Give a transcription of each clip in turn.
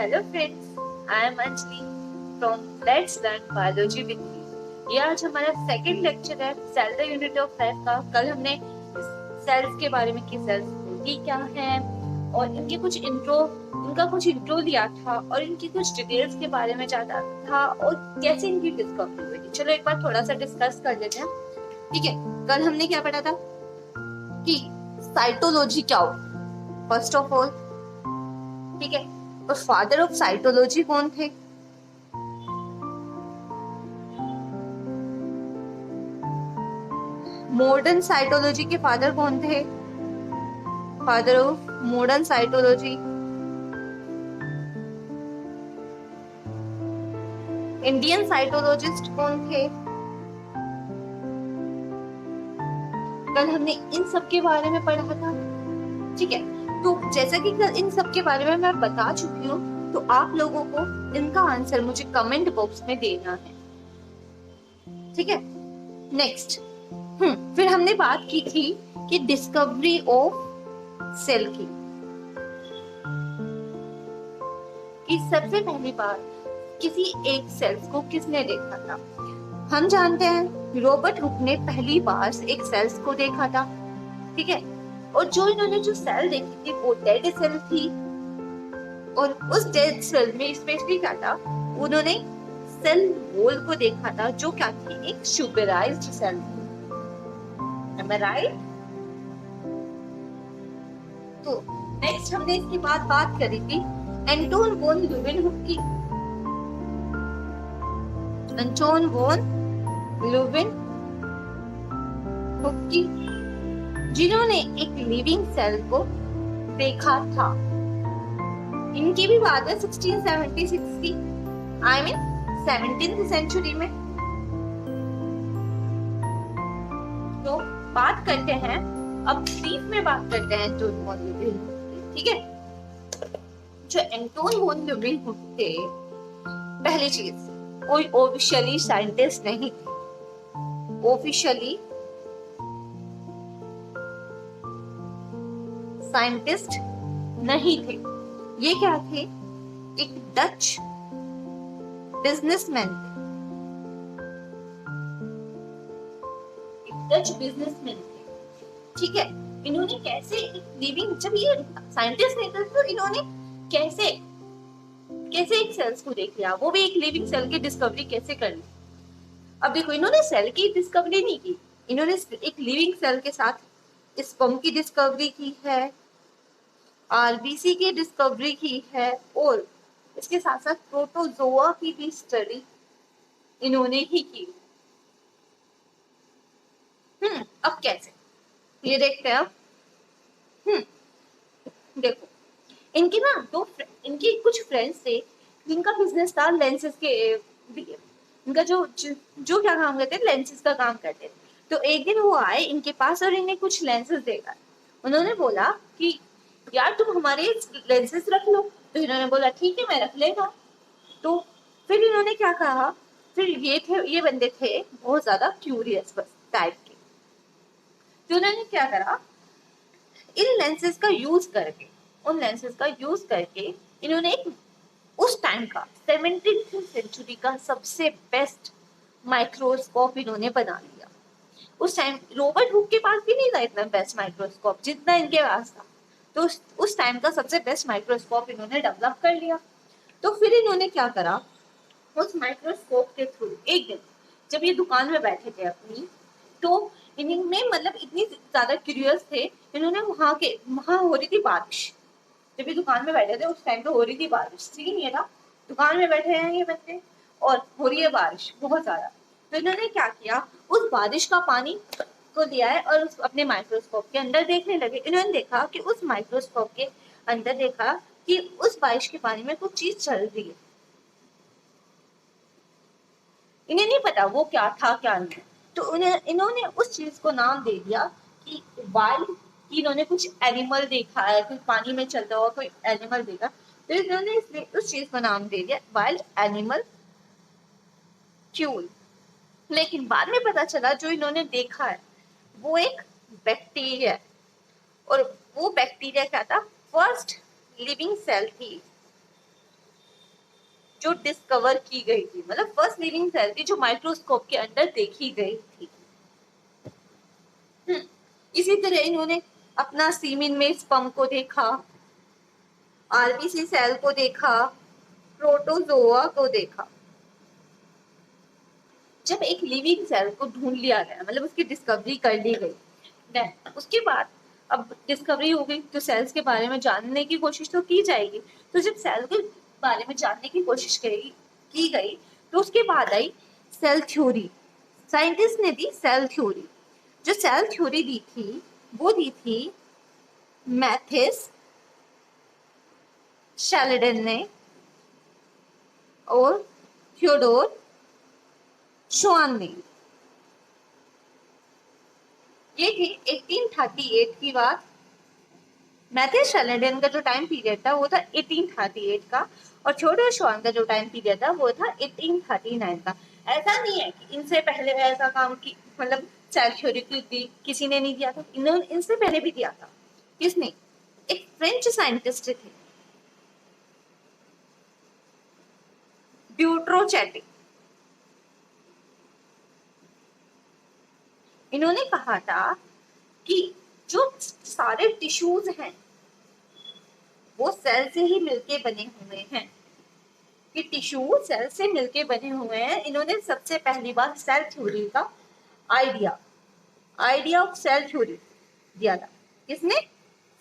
Hello friends, I am Anjali from let's learn biology with me. ये आज हमारा second lecture है cell the unit of life का। कल हमने सेल्स के बारे में कि सेल्स होती क्या है और इनका कुछ इंट्रो लिया था और इनकी कुछ डिटेल्स के बारे में जाना था और कैसे इनकी डिस्कवरी हुई थी। चलो एक बार थोड़ा सा डिस्कस कर लेते हैं। ठीक है, कल हमने क्या पढ़ा था कि साइटोलॉजी क्या होती, फर्स्ट ऑफ ऑल। ठीक है, और फादर ऑफ साइटोलॉजी कौन थे? मॉडर्न साइटोलॉजी के फादर कौन थे? Father of modern cytology Indian cytologist कौन थे? कल हमने इन सब के बारे में पढ़ा था। ठीक है, तो जैसा कि कल इन सब के बारे में मैं बता चुकी हूँ, तो आप लोगों को इनका आंसर मुझे कमेंट बॉक्स में देना है। ठीक है, नेक्स्ट फिर हमने बात की थी कि डिस्कवरी ऑफ सेल की, कि सबसे पहली बार किसी एक सेल्स को किसने देखा था। हम जानते हैं रॉबर्ट हुक ने पहली बार एक सेल्स को देखा था। ठीक है, और जो इन्होंने जो सेल देखी थी वो डेड सेल थी, और उस डेड सेल में स्पेशली क्या था, उन्होंने सेल वॉल को देखा था जो क्या थी, एक सुगराइज्ड सेल थी। Am I right? तो नेक्स्ट हमने इसके बाद बात करी थी एंटोन वॉन ल्यूवेनहुक की। एंटोन वॉन ल्यूवेनहुक की, जिन्होंने एक लिविंग सेल को देखा था। इनकी भी बात है 1676 की, आई मीन 17th सेंचुरी में। तो बात करते हैं, अब ब्रीफ में बात करते हैं एंटोन वॉन ल्यूवेनहुक। ठीक है, जो एंटोन वॉन ल्यूवेनहुक थे, पहली चीज कोई ऑफिशियली साइंटिस्ट नहीं थे। ऑफिशियली साइंटिस्ट नहीं थे। ये क्या थे? एक डच बिजनेसमैन थे। डच बिजनेसमैन थे। ठीक है, इन्होंने कैसे एक लिविंग, जब ये साइंटिस्ट नहीं थे तो इन्होंने कैसे एक सेल्स को देख लिया, वो भी एक लिविंग सेल की डिस्कवरी कैसे कर ली। अब देखो, इन्होंने सेल की डिस्कवरी नहीं की, इन्होंने एक लिविंग सेल के साथ स्पर्म की डिस्कवरी की है, आरबीसी की डिस्कवरी की है, और इसके साथ साथ प्रोटोजोआ की भी स्टडी इन्होंने ही की। अब कैसे, ये देखते हैं अब। देखो, इनके ना इनके कुछ फ्रेंड्स थे जिनका बिजनेस था लेंसेज के। इनका जो क्या काम करते थे, लेंसेज का काम करते थे। तो एक दिन वो आए इनके पास और इन्हें कुछ लेंसेज देगा। उन्होंने बोला कि यार तुम हमारे लेंसेज रख लो। तो इन्होंने बोला ठीक है, मैं रख लेगा। तो फिर इन्होंने क्या कहा, फिर ये बंदे थे बहुत ज्यादा क्यूरियस टाइप के। तो उन्होंने क्या करा, इन लेंसेज का यूज करके इन्होंने एक उस टाइम का 17th सेंचुरी का सबसे बेस्ट माइक्रोस्कोप इन्होंने बना लिया। उस टाइम रॉबर्ट हुक के पास भी नहीं था इतना बेस्ट माइक्रोस्कोप जितना इनके पास था। तो उस टाइम का सबसे बेस्ट माइक्रोस्कोप इन्होंने डेवलप कर लिया। तो फिर इन्होंने क्या करा, उस माइक्रोस्कोप के थ्रू एक दिन जब ये दुकान में बैठे थे अपनी, तो इनमें मतलब इतनी ज्यादा क्यूरियस थे, इन्होंने वहां हो रही थी बारिश। जब ये दुकान में बैठे थे उस टाइम पे हो रही थी बारिश। सीन ये था, दुकान में बैठे हैं ये बच्चे और हो रही है बारिश बहुत ज्यादा। तो इन्होंने क्या किया, उस बारिश का पानी को लिया है और अपने माइक्रोस्कोप के अंदर देखने लगे। इन्होंने देखा कि उस माइक्रोस्कोप के अंदर देखा कि उस बारिश के पानी में कुछ चीज चल रही है। इन्हें नहीं पता वो क्या था क्या नहीं। तो इन्होंने उस चीज को नाम दे दिया कि वाइल्ड, कि इन्होंने कुछ एनिमल देखा है, कुछ पानी में चलता हुआ कोई एनिमल देखा। तो इन्होंने उस चीज को नाम दे दिया वाइल्ड एनिमल क्यूल। लेकिन बाद में पता चला जो इन्होंने देखा है वो एक बैक्टीरिया, और वो बैक्टीरिया क्या था, फर्स्ट लिविंग सेल थी जो डिस्कवर की गई थी, मतलब फर्स्ट लिविंग सेल थी जो माइक्रोस्कोप के अंदर देखी गई थी। इसी तरह इन्होंने अपना सीमिन में स्पर्म को देखा, आरबीसी सेल को देखा, प्रोटोजोआ को देखा। जब एक लिविंग सेल को ढूंढ लिया गया, मतलब उसकी डिस्कवरी कर ली गई, देन उसके बाद अब डिस्कवरी हो गई तो सेल्स के बारे में जानने की कोशिश तो की जाएगी। तो जब सेल के बारे में जानने की कोशिश की गई तो उसके बाद आई सेल थ्योरी। साइंटिस्ट ने दी सेल थ्योरी। जो सेल थ्योरी दी थी वो दी थी मैथिस शैलेडन ने और थियोडोर श्वान ने। ये थी 1838 की बात। मैथिस शैलेडन का जो टाइम पीरियड था वो था 1838 का, और थियोडोर श्वान का जो टाइम पीरियड था वो था 1839 का। ऐसा नहीं है कि इनसे पहले ऐसा काम की, मतलब सेल थ्योरी किसी ने नहीं दिया था, इन्होंने इनसे पहले भी दिया था। किसने? एक फ्रेंच साइंटिस्ट थे, ड्यूट्रोचैटी। इन्होंने कहा था कि जो सारे टिश्यूज हैं वो सेल से ही मिलके बने हुए हैं, कि टिश्यू सेल से मिलके बने हुए हैं। इन्होंने सबसे पहली बार सेल थ्योरी का आइडिया ऑफ सेल थ्योरी दिया था। किसने?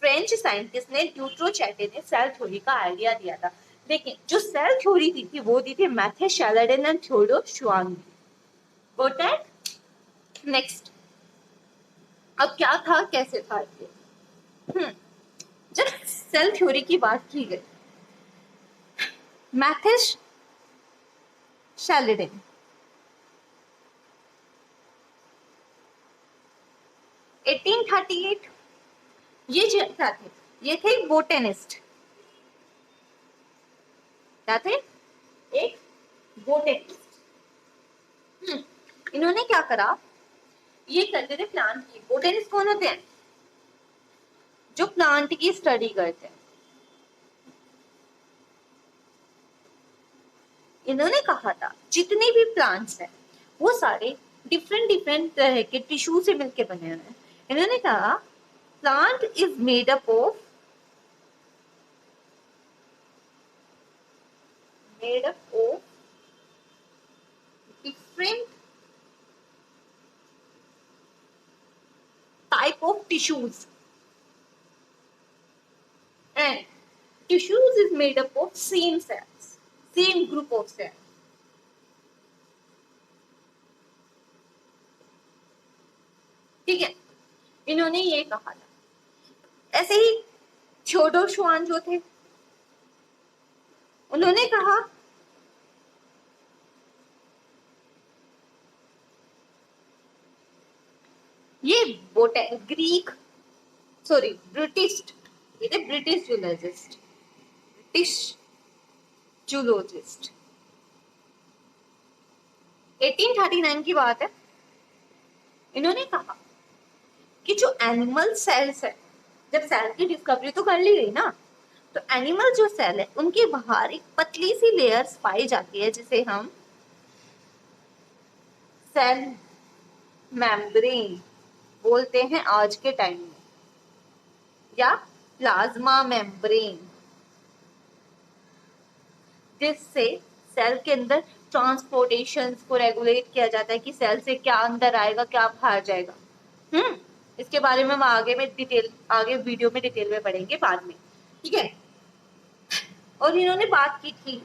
फ्रेंच साइंटिस्ट ने, ड्यूट्रोचैटे ने सेल थ्योरी का आइडिया दिया था। लेकिन जो सेल थ्योरी दी थी वो दी थी मैथिस शैलेडन एंड थियोडोर श्वान ने। Got that? नेक्स्ट, अब क्या था, कैसे था ये? जब सेल थ्योरी की बात की गई, मैथिस शैलेडन 1838, ये क्या थे? ये थे बोटेनिस्ट। क्या थे? एक बोटेनिस्ट। इन्होंने क्या करा, ये करते थे प्लांट की। बोटेनिस्ट कौन होते हैं? जो प्लांट की स्टडी करते हैं। इन्होंने कहा था जितने भी प्लांट्स हैं वो सारे डिफरेंट डिफरेंट तरह के टिश्यू से मिलके बने हुए हैं। इन्होंने कहा plant is made up of different type of tissues, and tissues is made up of same cells, same group of cells. ठीक है, इन्होंने ये कहा था। ऐसे ही थियोडोर श्वान जो थे उन्होंने कहा ये ग्रीक, सॉरी ब्रिटिश, ये थे ब्रिटिश जूलॉजिस्ट। 1839 की बात है। इन्होंने कहा कि जो एनिमल सेल्स है, जब सेल की डिस्कवरी तो कर ली गई ना, तो एनिमल जो सेल है उनके बाहर एक पतली सी लेयर्स पाई जाती है जिसे हम सेल मेम्ब्रेन बोलते हैं आज के टाइम में, या प्लाज्मा मेम्ब्रेन, जिससे सेल के अंदर ट्रांसपोर्टेशन को रेगुलेट किया जाता है कि सेल से क्या अंदर आएगा क्या बाहर जाएगा। इसके बारे में हम आगे वीडियो में डिटेल में पढ़ेंगे बाद में, ठीक है। और इन्होंने बात की थी,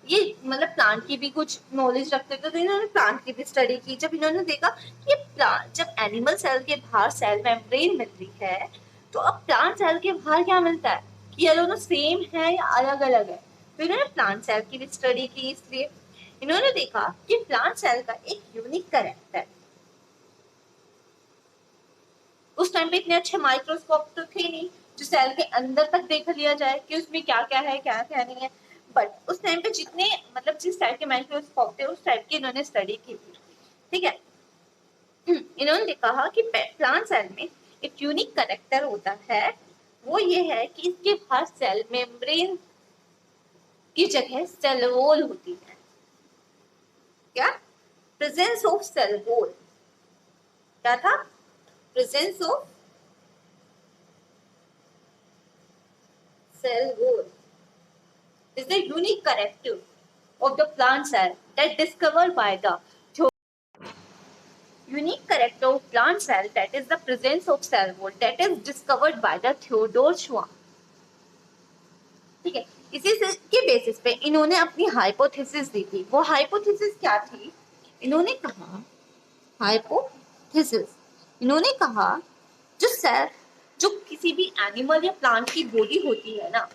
ये मतलब प्लांट की भी कुछ नॉलेज रखते थे, तो इन्होंने प्लांट की भी स्टडी की। जब इन्होंने देखा कि प्लांट, जब एनिमल सेल के बाहर सेल मेम्ब्रेन मिल रही है, तो अब प्लांट सेल के बाहर क्या मिलता है, कि ये दोनों सेम है या अलग अलग है। तो इन्होंने प्लांट सेल की भी स्टडी की। इसलिए इन्होंने देखा कि प्लांट सेल का एक यूनिक कैरेक्टर, उस टाइम पे इतने अच्छे माइक्रोस्कोप तो थे नहीं जो सेल के अंदर तक देख लिया जाए कि उसमें क्या क्या है क्या क्या नहीं है, बट उस टाइम पे जितने, मतलब जिस टाइप के माइक्रोस्कोप थे उस टाइप की इन्होंने स्टडी की थी, ठीक है। इन्होंने कहा कि प्लांट सेल में एक यूनिक कैरेक्टर होता है, वो ये है कि इसके बाहर सेल मेम्ब्रेन की जगह सेल वॉल होती है। क्या? Presence of cell wall. क्या था? Presence of cell wall is the unique character of the plant cell that discovered by the unique character of plant cell that is the presence of cell wall that is discovered by the Theodore Schwann। ठीक है, इसी से के basis पे इन्होंने अपनी hypothesis दी थी। वो हाइपोथेसिस क्या थी? इन्होंने कहा हाइपोथेसिस, इन्होंने कहा जो सेल, जो किसी भी एनिमल या प्लांट की बॉडी होती है ना,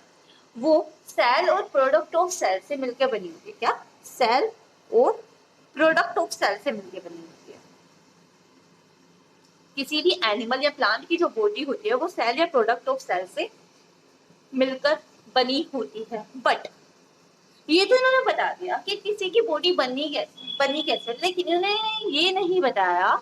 वो सेल और प्रोडक्ट ऑफ सेल से मिलकर बनी होती है। क्या? सेल और प्रोडक्ट ऑफ सेल से मिलकर बनी होती है। किसी भी एनिमल या प्लांट की जो बॉडी होती है वो सेल या प्रोडक्ट ऑफ सेल से मिलकर बनी होती है। बट ये तो इन्होंने बता दिया कि किसी की बॉडी बनी कैसे, लेकिन इन्होंने ये नहीं बताया,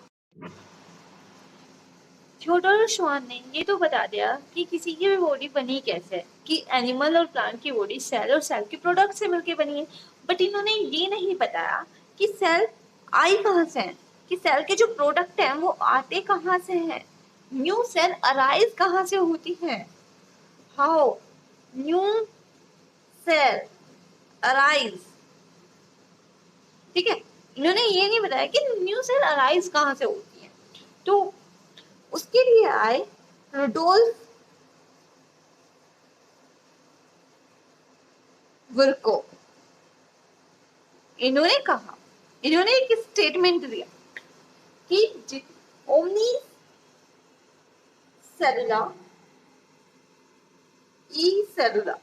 थियोडोर श्वान ने ये तो बता दिया कि किसी की भी बॉडी बनी कैसे, कि एनिमल और प्लांट की बॉडी सेल और सेल के प्रोडक्ट से मिलकर बनी है। बट इन्होंने ये नहीं बताया कि सेल आई कहाँ से है, कि सेल के जो प्रोडक्ट हैं वो आते कहाँ से हैं, न्यू सेल अराइज कहाँ से होती है, हाउ न्यू सेल अराइज। ठीक है, इन्होंने ये नहीं बताया कि न्यू सेल अराइज कहाँ से होती है। तो उसके लिए आए रुडोल्फ वर्को। इन्होंने एक स्टेटमेंट दिया कि ओमनी सेलुला ई सेलुला,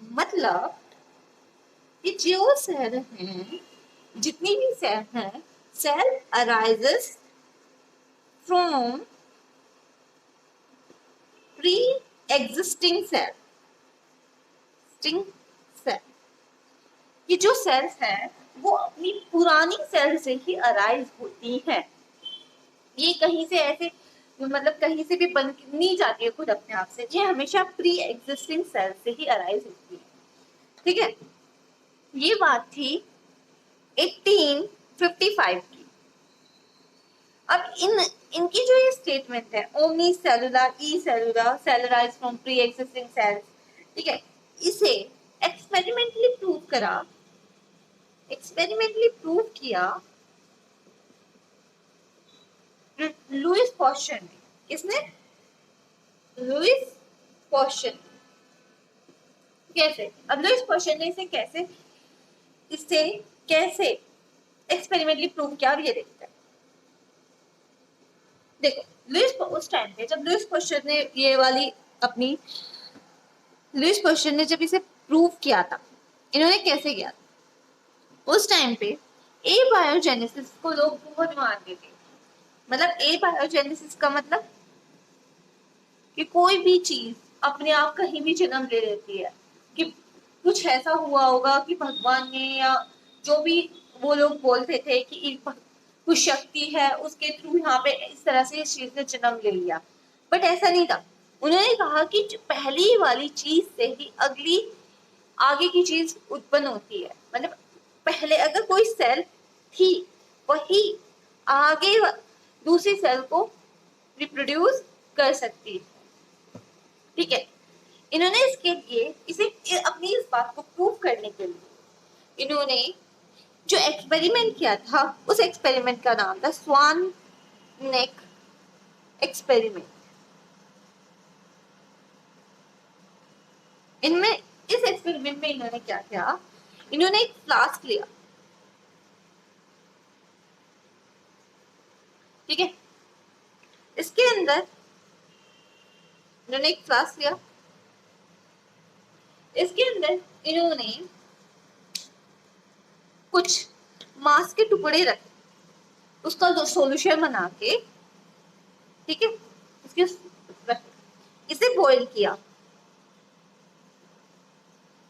मतलब कि जो सेल हैं, जितनी भी सेल हैं, cell arises from pre existing cell. कि जो सेल्स हैं वो अपनी पुरानी सेल से ही अराइज होती हैं। ये कहीं से ऐसे मतलब कहीं से भी बन नहीं जाती है खुद अपने आप से, ये हमेशा प्री एग्जिस्टिंग सेल से ही अराइज होती है। ठीक है, ये बात थी 1855 की। अब इनकी जो ये स्टेटमेंट है, omnis cellula e cellula cell arise from pre existing cells, ठीक है, इसे एक्सपेरिमेंटली प्रूव किया लुईस पॉस्चर ने। किसने? Louis Pasteur. कैसे? अब लुईस पॉस्चर ने इसे कैसे एक्सपेरिमेंटली प्रूव किया, अब ये देखते हैं। देखो, उस टाइम पे जब लुईस पॉस्चर ने लुईस पॉस्चर ने जब इसे प्रूव किया था, इन्होंने कैसे किया था? उस टाइम पे ए बायोजेनेसिस को लोग बहुत मानते थे। मतलब ए बायोजेनेसिस का मतलब कि कोई भी चीज अपने आप कहीं भी जन्म ले लेती है, कि कुछ ऐसा हुआ होगा कि भगवान ने या जो भी वो लोग बोलते थे कि कुछ शक्ति है उसके थ्रू यहाँ पे इस तरह से इस चीज ने जन्म ले लिया। बट ऐसा नहीं था। उन्होंने कहा कि पहली वाली चीज से ही अगली आगे की चीज उत्पन्न होती है। मतलब पहले अगर कोई सेल थी, वही आगे दूसरी सेल को रिप्रोड्यूस कर सकती है। ठीक है, इन्होंने इसके लिए इसे अपनी इस बात को प्रूव करने के लिए इन्होंने जो एक्सपेरिमेंट किया था, उस एक्सपेरिमेंट का नाम था स्वान नेक एक्सपेरिमेंट। इस एक्सपेरिमेंट में इन्होंने क्या किया, इन्होंने एक फ्लास्क लिया। ठीक है, इसके अंदर इन्होंने एक फ्लास्क लिया, इसके अंदर इन्होंने कुछ मांस के टुकड़े रखे, उसका जो सॉल्यूशन बना के, ठीक है, इसे बॉईल किया।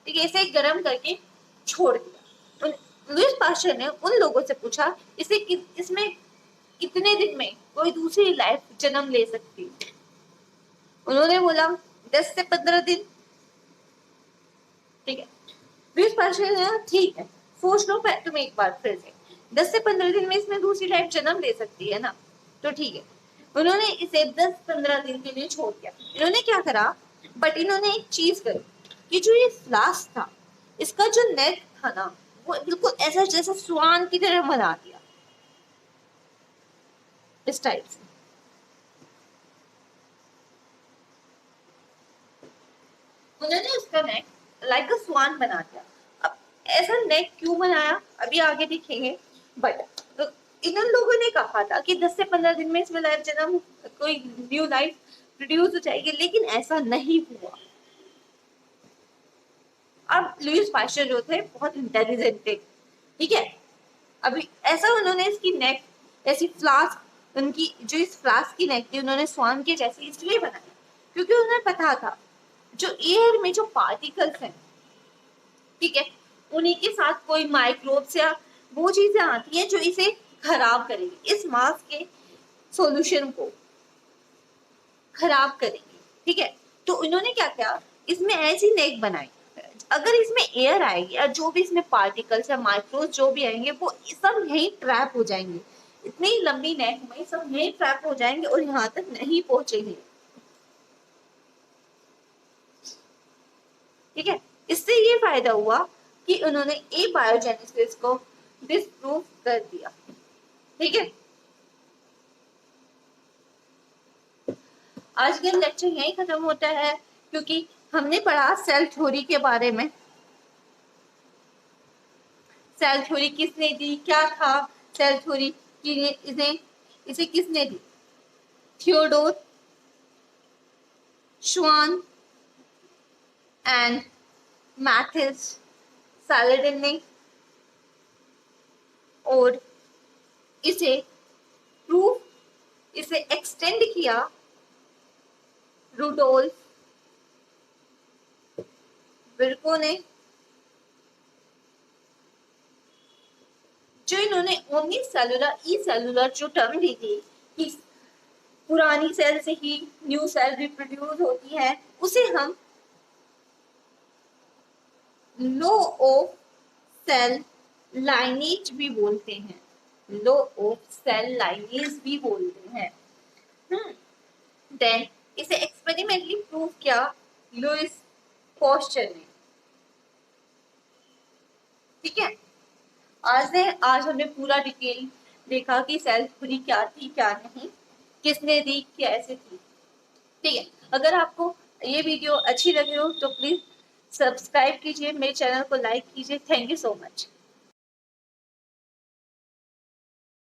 ठीक है, इसे गर्म करके छोड़ दिया। लुईस पास्चर ने उन लोगों से पूछा इसमें कितने दिन में कोई दूसरी लाइफ जन्म ले सकती है? उन्होंने बोला 10 से 15 दिन। ठीक है, लुईस पास्चर ने ठीक है, सोच लो तुम एक बार फिर से, 10 से 15 दिन में इसमें दूसरी लाइफ जन्म ले सकती है ना, तो ठीक है, उन्होंने इसे 10-15 दिन के लिए छोड़ दिया। इन्होंने क्या करा, बट इन्होंने एक चीज करी कि जो ये फ्लास्क था, इसका जो नेक था ना, वो बिल्कुल ऐसा जैसा स्वान की तरह बना दिया, इस टाइप से। उन्होंने उसका नेक लाइक अ स्वान बना दिया। अब ऐसा नेक क्यों बनाया अभी आगे देखेंगे, बट तो इन लोगों ने कहा था कि 10 से 15 दिन में इसमें लाइफ जन्म, कोई न्यू लाइफ प्रोड्यूस हो जाएगी, लेकिन ऐसा नहीं हुआ। अब लुईस पास्चर जो थे बहुत इंटेलिजेंट थे, ठीक है, अभी ऐसा उन्होंने इसकी नेक ऐसी फ्लास्क, उनकी जो इस फ्लास्क की नेक थी उन्होंने स्वान के जैसी इसलिए बनाई क्योंकि उन्हें पता था जो एयर में जो पार्टिकल्स हैं, ठीक है, उन्हीं के साथ कोई माइक्रोब्स या वो चीजें आती हैं जो इसे खराब करेगी, इस मास्क के सॉल्यूशन को खराब करेगी, ठीक है। तो उन्होंने क्या किया, इसमें ऐसी नेक बनाई, अगर इसमें एयर आएगी या जो भी इसमें पार्टिकल्स या माइक्रोज जो भी आएंगे वो सब यहीं ट्रैप हो जाएंगे, इतनी लंबी नेक में सब यहीं ट्रैप हो जाएंगे और यहाँ तक नहीं पहुंचेंगे, ठीक है। इससे ये फायदा हुआ कि उन्होंने ए बायोजेनेसिस को डिस्प्रूव कर दिया, ठीक है। आज का लेक्चर यहीं खत्म होता है क्योंकि हमने पढ़ा सेल थ्योरी के बारे में। सेल थ्योरी किसने दी, क्या था सेल थ्योरी की, इसे किसने दी, थियोडोर श्वान एंड मैथिस सैलेडिन ने, और इसे प्रूफ इसे एक्सटेंड किया रुडोल्फ विर्को ने, जो इन्होंने ओमनी सेलुलर ई सेलुलर जो टर्म दी थी कि पुरानी सेल से ही न्यू सेल रिप्रोड्यूस होती है, उसे हम लॉ ऑफ सेल लाइनेज भी बोलते हैं, लॉ ऑफ सेल लाइनेज भी बोलते हैं। देन इसे एक्सपेरिमेंटली प्रूव किया लुईस पास्चर ने, ठीक है। आज हमने पूरा डिटेल देखा कि सेल थ्योरी क्या थी क्या नहीं, किसने दी, कैसे थी, ठीक है। अगर आपको ये वीडियो अच्छी लगी हो तो प्लीज सब्सक्राइब कीजिए, मेरे चैनल को लाइक कीजिए। Thank you so much.